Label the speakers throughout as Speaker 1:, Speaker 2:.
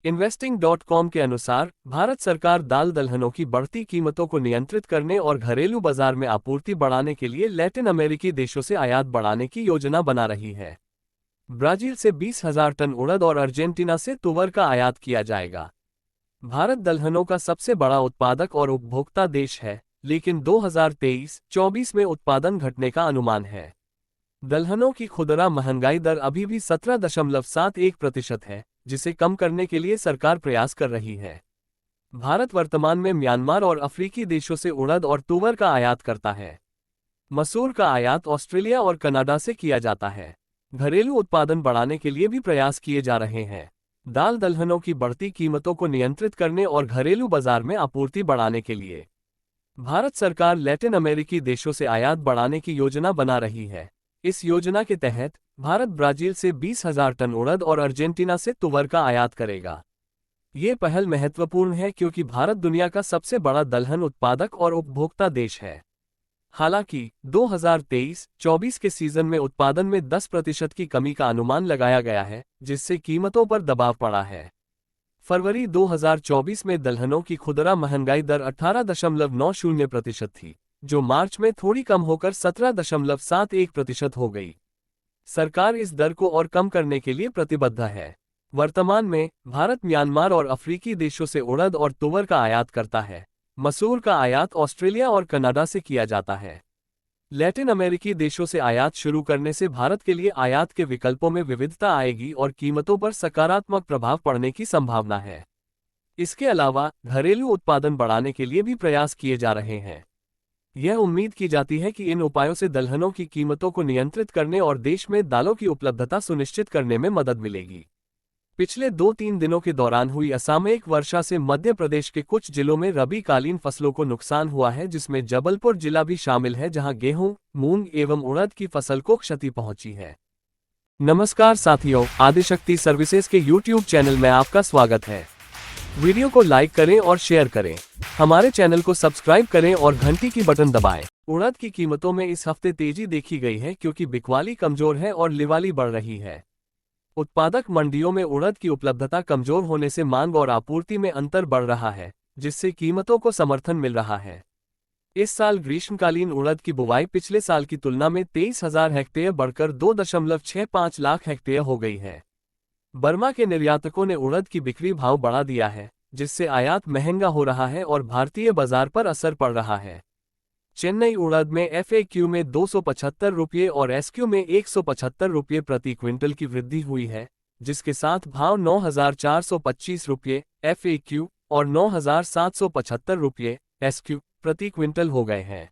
Speaker 1: इन्वेस्टिंग.com के अनुसार भारत सरकार दाल दलहनों की बढ़ती कीमतों को नियंत्रित करने और घरेलू बाजार में आपूर्ति बढ़ाने के लिए लैटिन अमेरिकी देशों से आयात बढ़ाने की योजना बना रही है। ब्राजील से 20,000 टन उड़द और अर्जेंटीना से तुवर का आयात किया जाएगा। भारत दलहनों का सबसे बड़ा उत्पादक और उपभोक्ता देश है, लेकिन 2023-24 में उत्पादन घटने का अनुमान है। दलहनों की खुदरा महंगाई दर अभी भी 17.71% है, जिसे कम करने के लिए सरकार प्रयास कर रही है। भारत वर्तमान में म्यांमार और अफ्रीकी देशों से उड़द और तुवर का आयात करता है। मसूर का आयात ऑस्ट्रेलिया और कनाडा से किया जाता है। घरेलू उत्पादन बढ़ाने के लिए भी प्रयास किए जा रहे हैं। दाल दलहनों की बढ़ती कीमतों को नियंत्रित करने और घरेलू बाजार में आपूर्ति बढ़ाने के लिए भारत सरकार लैटिन अमेरिकी देशों से आयात बढ़ाने की योजना बना रही है। इस योजना के तहत भारत ब्राजील से 20,000 टन उड़द और अर्जेंटीना से तुवर का आयात करेगा। ये पहल महत्वपूर्ण है क्योंकि भारत दुनिया का सबसे बड़ा दलहन उत्पादक और उपभोक्ता देश है। हालांकि 2023-24 के सीजन में उत्पादन में 10% की कमी का अनुमान लगाया गया है, जिससे कीमतों पर दबाव पड़ा है। फरवरी 2024 में दलहनों की खुदरा महंगाई दर 18.90% थी, जो मार्च में थोड़ी कम होकर 17.71% हो गई। सरकार इस दर को और कम करने के लिए प्रतिबद्ध है। वर्तमान में भारत म्यांमार और अफ्रीकी देशों से उड़द और तुवर का आयात करता है। मसूर का आयात ऑस्ट्रेलिया और कनाडा से किया जाता है। लैटिन अमेरिकी देशों से आयात शुरू करने से भारत के लिए आयात के विकल्पों में विविधता आएगी और कीमतों पर सकारात्मक प्रभाव पड़ने की संभावना है। इसके अलावा घरेलू उत्पादन बढ़ाने के लिए भी प्रयास किए जा रहे हैं। यह उम्मीद की जाती है कि इन उपायों से दलहनों की कीमतों को नियंत्रित करने और देश में दालों की उपलब्धता सुनिश्चित करने में मदद मिलेगी। पिछले 2-3 दिनों के दौरान हुई असामयिक वर्षा से मध्य प्रदेश के कुछ जिलों में रबी कालीन फसलों को नुकसान हुआ है, जिसमें जबलपुर जिला भी शामिल है, जहां गेहूं, मूंग एवं उड़द की फसल को क्षति पहुंची है। नमस्कार साथियों, आदिशक्ति सर्विसेज के YouTube चैनल में आपका स्वागत है। वीडियो को लाइक करें और शेयर करें। हमारे चैनल को सब्सक्राइब करें और घंटी की बटन दबाएं। उड़द की कीमतों में इस हफ्ते तेजी देखी गई है क्योंकि बिकवाली कमजोर है और लिवाली बढ़ रही है। उत्पादक मंडियों में उड़द की उपलब्धता कमजोर होने से मांग और आपूर्ति में अंतर बढ़ रहा है, जिससे कीमतों को समर्थन मिल रहा है। इस साल ग्रीष्मकालीन उड़द की बुवाई पिछले साल की तुलना में 23,000 हेक्टेयर बढ़कर 2.65 लाख हेक्टेयर हो गई है। बर्मा के निर्यातकों ने उड़द की बिक्री भाव बढ़ा दिया है, जिससे आयात महंगा हो रहा है और भारतीय बाजार पर असर पड़ रहा है। चेन्नई उड़द में FAQ में 275 रुपये और SQ में 175 रुपये प्रति क्विंटल की वृद्धि हुई है, जिसके साथ भाव 9,425 रुपये FAQ और 9,775 रुपये SQ प्रति क्विंटल हो गए हैं।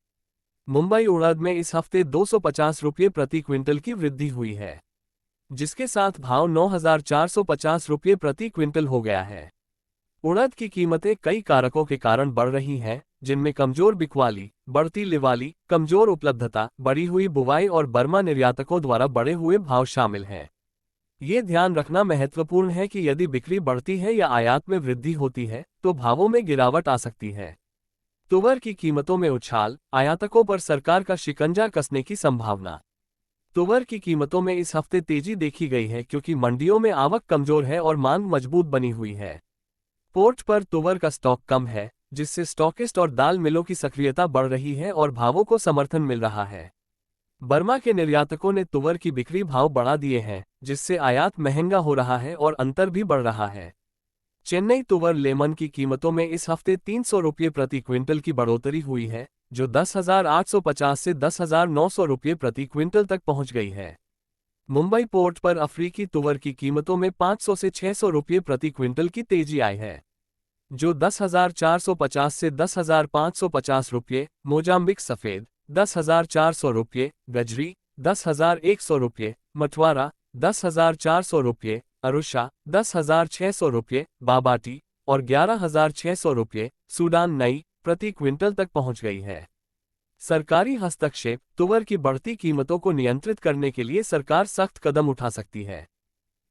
Speaker 1: मुंबई उड़द में इस हफ्ते 250 रुपये प्रति क्विंटल की वृद्धि हुई है, जिसके साथ भाव 9,450 रुपये प्रति क्विंटल हो गया है। उड़द की कीमतें कई कारकों के कारण बढ़ रही हैं, जिनमें कमजोर बिकवाली, बढ़ती लिवाली, कमजोर उपलब्धता, बढ़ी हुई बुवाई और बर्मा निर्यातकों द्वारा बढ़े हुए भाव शामिल हैं। ये ध्यान रखना महत्वपूर्ण है कि यदि बिक्री बढ़ती है या आयात में वृद्धि होती है, तो भावों में गिरावट आ सकती है। तुवर की कीमतों में उछाल, आयातकों पर सरकार का शिकंजा कसने की संभावना। तुवर की कीमतों में इस हफ्ते तेजी देखी गई है क्योंकि मंडियों में आवक कमजोर है और मांग मजबूत बनी हुई है। पोर्ट पर तुवर का स्टॉक कम है, जिससे स्टॉकिस्ट और दाल मिलों की सक्रियता बढ़ रही है और भावों को समर्थन मिल रहा है। बर्मा के निर्यातकों ने तुवर की बिक्री भाव बढ़ा दिए हैं, जिससे आयात महंगा हो रहा है और अंतर भी बढ़ रहा है। चेन्नई तुवर लेमन की कीमतों में इस हफ्ते 300 रुपये प्रति क्विंटल की बढ़ोतरी हुई है, जो 10,850 से 10,900 रुपये प्रति क्विंटल तक पहुंच गई है। मुंबई पोर्ट पर अफ्रीकी तुवर की कीमतों में 500 से 600 रुपये प्रति क्विंटल की तेजी आई है, जो 10,450 से 10,550 रुपये, मोजाम्बिक सफेद 10,400 रुपये, गजरी 10,100 रुपये, मठवारा 10,400 रुपये, अरुषा 10,600 रुपये, बाबाटी और 11,600 रुपये, सूडान नई प्रति क्विंटल तक पहुंच गई है। सरकारी हस्तक्षेप, तुवर की बढ़ती कीमतों को नियंत्रित करने के लिए सरकार सख्त कदम उठा सकती है।